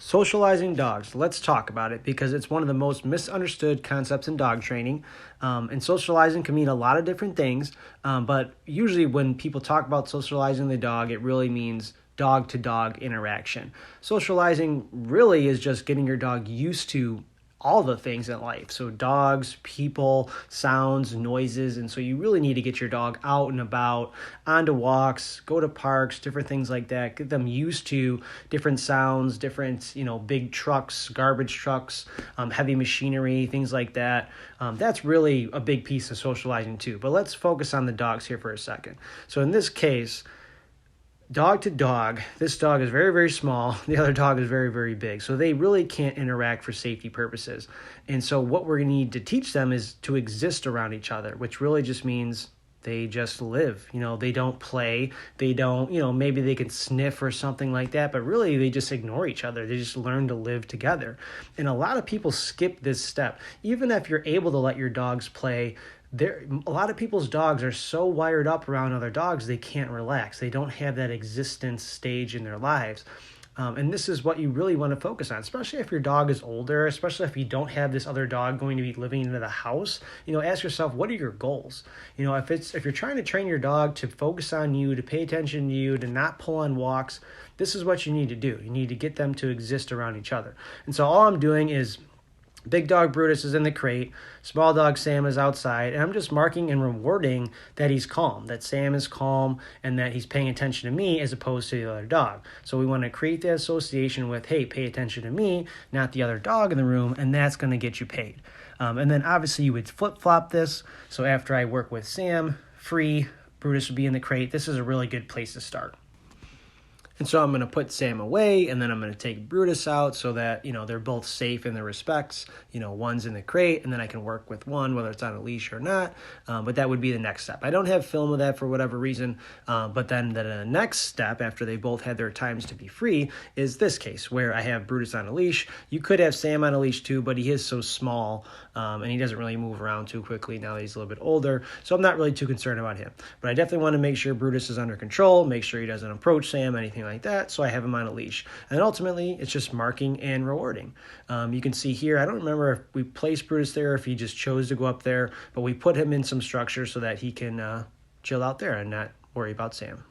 Socializing dogs. Let's talk about it because it's one of the most misunderstood concepts in dog training. And socializing can mean a lot of different things, but usually when people talk about socializing the dog, it really means dog to dog interaction. Socializing really is just getting your dog used to all the things in life. So dogs, people, sounds, noises. And so you really need to get your dog out and about, onto walks, go to parks, different things like that. Get them used to different sounds, different, big trucks, garbage trucks, heavy machinery, things like that. That's really a big piece of socializing too. But let's focus on the dogs here for a second. So in this case, dog to dog, this dog is very, very small. The other dog is very, very big. So they really can't interact for safety purposes. And so what we're going to need to teach them is to exist around each other, which really just means they just live. They don't play. They don't, maybe they can sniff or something like that, but really they just ignore each other. They just learn to live together. And a lot of people skip this step. Even if you're able to let your dogs play, a lot of people's dogs are so wired up around other dogs they can't relax. They don't have that existence stage in their lives. And this is what you really want to focus on, especially if your dog is older, especially if you don't have this other dog going to be living into the house. Ask yourself, what are your goals? If you're trying to train your dog to focus on you, to pay attention to you, to not pull on walks, this is what you need to do. You need to get them to exist around each other. And so all I'm doing is big dog Brutus is in the crate, small dog Sam is outside, and I'm just marking and rewarding that he's calm, that Sam is calm, and that he's paying attention to me as opposed to the other dog. So we want to create that association with, hey, pay attention to me, not the other dog in the room, and that's going to get you paid. And then obviously you would flip-flop this, so after I work with Sam, free, Brutus would be in the crate. This is a really good place to start. And so I'm going to put Sam away, and then I'm going to take Brutus out so that, they're both safe in their respects. One's in the crate, and then I can work with one, whether it's on a leash or not. But that would be the next step. I don't have film of that for whatever reason. But then the next step, after they both had their times to be free, is this case where I have Brutus on a leash. You could have Sam on a leash too, but he is so small, and he doesn't really move around too quickly now that he's a little bit older. So I'm not really too concerned about him. But I definitely want to make sure Brutus is under control, make sure he doesn't approach Sam, anything like that, so I have him on a leash. And ultimately, it's just marking and rewarding. You can see here, I don't remember if we placed Brutus there, if he just chose to go up there, but we put him in some structure so that he can chill out there and not worry about Sam.